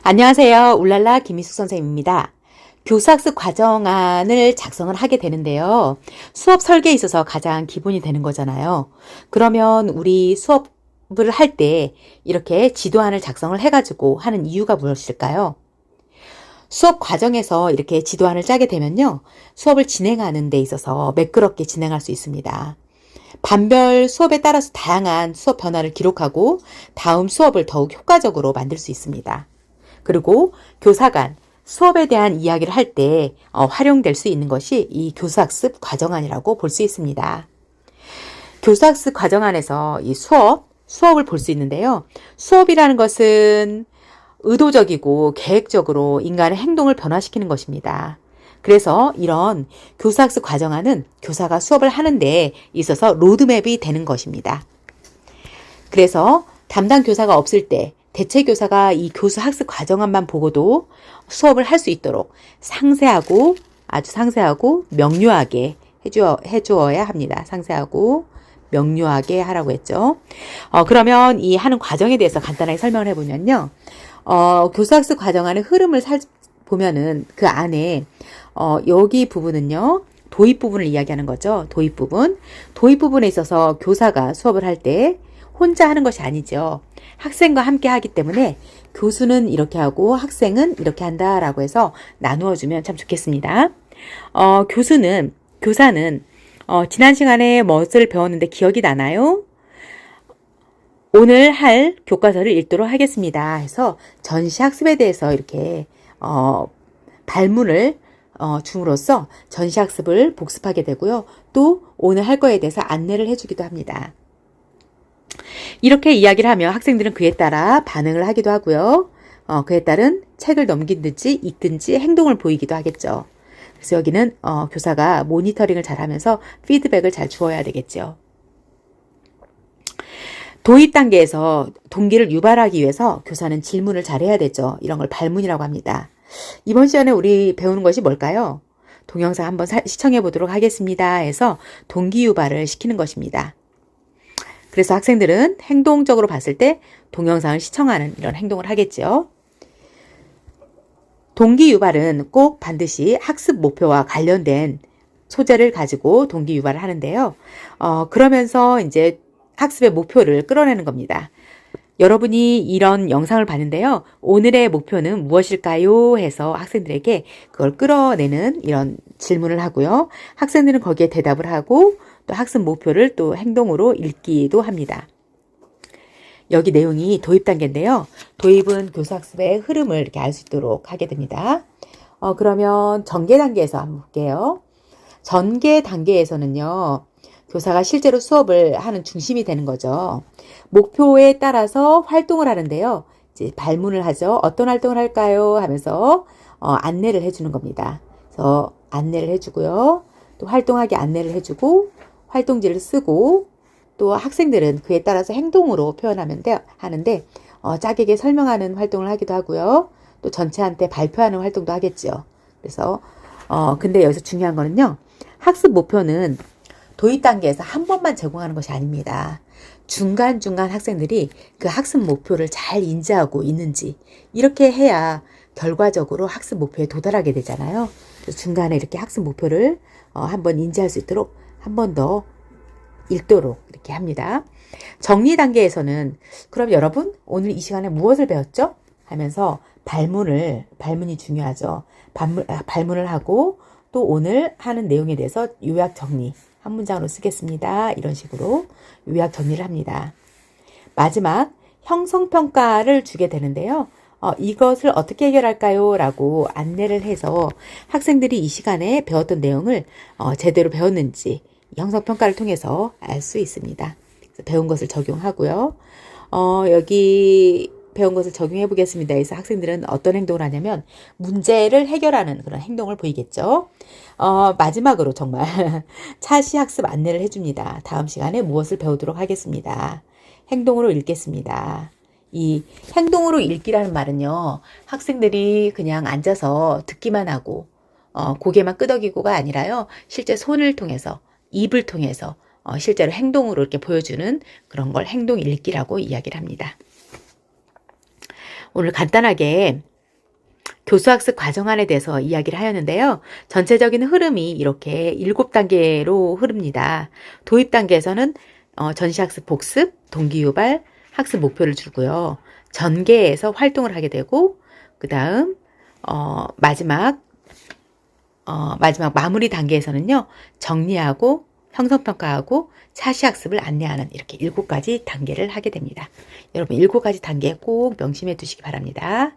안녕하세요. 울랄라 김희숙 선생님입니다. 교사학습 과정안을 작성을 하게 되는데요. 수업 설계에 있어서 가장 기본이 되는 거잖아요. 그러면 우리 수업을 할 때 이렇게 지도안을 작성을 해가지고 하는 이유가 무엇일까요? 수업 과정에서 이렇게 지도안을 짜게 되면요. 수업을 진행하는 데 있어서 매끄럽게 진행할 수 있습니다. 반별 수업에 따라서 다양한 수업 변화를 기록하고 다음 수업을 더욱 효과적으로 만들 수 있습니다. 그리고 교사 간 수업에 대한 이야기를 할 때 활용될 수 있는 것이 이 교사학습 과정안이라고 볼 수 있습니다. 교사학습 과정안에서 이 수업을 볼 수 있는데요. 수업이라는 것은 의도적이고 계획적으로 인간의 행동을 변화시키는 것입니다. 그래서 이런 교사학습 과정안은 교사가 수업을 하는 데 있어서 로드맵이 되는 것입니다. 그래서 담당 교사가 없을 때 대체 교사가 이 교사학습 과정안만 보고도 수업을 할 수 있도록 아주 상세하고 명료하게 해주어야 합니다. 상세하고 명료하게 하라고 했죠. 그러면 이 하는 과정에 대해서 간단하게 설명을 해보면요. 교사학습 과정안의 흐름을 보면은 그 안에 여기 부분은요. 도입 부분을 이야기하는 거죠. 도입 부분에 있어서 교사가 수업을 할 때 혼자 하는 것이 아니죠. 학생과 함께 하기 때문에 교수는 이렇게 하고 학생은 이렇게 한다라고 해서 나누어 주면 참 좋겠습니다. 교사는 지난 시간에 무엇을 배웠는데 기억이 나나요? 오늘 할 교과서를 읽도록 하겠습니다. 해서 전시학습에 대해서 이렇게 발문을 줌으로써 전시학습을 복습하게 되고요. 또 오늘 할 거에 대해서 안내를 해주기도 합니다. 이렇게 이야기를 하면 학생들은 그에 따라 반응을 하기도 하고요. 그에 따른 책을 넘기든지 읽든지 행동을 보이기도 하겠죠. 그래서 여기는 교사가 모니터링을 잘하면서 피드백을 잘 주어야 되겠죠. 도입 단계에서 동기를 유발하기 위해서 교사는 질문을 잘해야 되죠. 이런 걸 발문이라고 합니다. 이번 시간에 우리 배우는 것이 뭘까요? 동영상 한번 시청해 보도록 하겠습니다. 해서 동기 유발을 시키는 것입니다. 그래서 학생들은 행동적으로 봤을 때 동영상을 시청하는 이런 행동을 하겠죠. 동기 유발은 꼭 반드시 학습 목표와 관련된 소재를 가지고 동기 유발을 하는데요. 그러면서 이제 학습의 목표를 끌어내는 겁니다. 여러분이 이런 영상을 봤는데요. 오늘의 목표는 무엇일까요? 해서 학생들에게 그걸 끌어내는 이런 질문을 하고요. 학생들은 거기에 대답을 하고 또 학습 목표를 또 행동으로 읽기도 합니다. 여기 내용이 도입 단계인데요. 도입은 교사학습의 흐름을 이렇게 알 수 있도록 하게 됩니다. 그러면 전개 단계에서 한번 볼게요. 전개 단계에서는요. 교사가 실제로 수업을 하는 중심이 되는 거죠. 목표에 따라서 활동을 하는데요. 이제 발문을 하죠. 어떤 활동을 할까요? 하면서 안내를 해주는 겁니다. 그래서 안내를 해주고요. 또 활동하게 안내를 해주고 활동지를 쓰고 또 학생들은 그에 따라서 행동으로 하는데 짝에게 설명하는 활동을 하기도 하고요. 또 전체한테 발표하는 활동도 하겠죠. 그래서 근데 여기서 중요한 거는요. 학습 목표는 도입 단계에서 한 번만 제공하는 것이 아닙니다. 중간중간 학생들이 그 학습 목표를 잘 인지하고 있는지 이렇게 해야 결과적으로 학습 목표에 도달하게 되잖아요. 그래서 중간에 이렇게 학습 목표를 한번 인지할 수 있도록 한 번 더 읽도록 이렇게 합니다. 정리 단계에서는 그럼 여러분 오늘 이 시간에 무엇을 배웠죠? 하면서 발문이 중요하죠. 발문을 하고 또 오늘 하는 내용에 대해서 요약 정리 한 문장으로 쓰겠습니다. 이런 식으로 요약 정리를 합니다. 마지막 형성평가를 주게 되는데요. 이것을 어떻게 해결할까요? 라고 안내를 해서 학생들이 이 시간에 배웠던 내용을 제대로 배웠는지 형성평가를 통해서 알 수 있습니다. 그래서 배운 것을 적용하고요. 여기 배운 것을 적용해 보겠습니다. 그래서 학생들은 어떤 행동을 하냐면 문제를 해결하는 그런 행동을 보이겠죠. 마지막으로 정말 차시 학습 안내를 해줍니다. 다음 시간에 무엇을 배우도록 하겠습니다. 행동으로 읽겠습니다. 이 행동으로 읽기라는 말은요. 학생들이 그냥 앉아서 듣기만 하고 고개만 끄덕이고가 아니라요. 실제 손을 통해서 입을 통해서 실제로 행동으로 이렇게 보여주는 그런 걸 행동 읽기라고 이야기를 합니다. 오늘 간단하게 교수학습 과정안에 대해서 이야기를 하였는데요. 전체적인 흐름이 이렇게 7단계로 흐릅니다. 도입 단계에서는 전시학습 복습, 동기유발, 학습 목표를 주고요. 전개에서 활동을 하게 되고, 그 다음 마지막 마무리 단계에서는요. 정리하고 형성평가하고 차시학습을 안내하는 이렇게 7가지 단계를 하게 됩니다. 여러분 7가지 단계 꼭 명심해 두시기 바랍니다.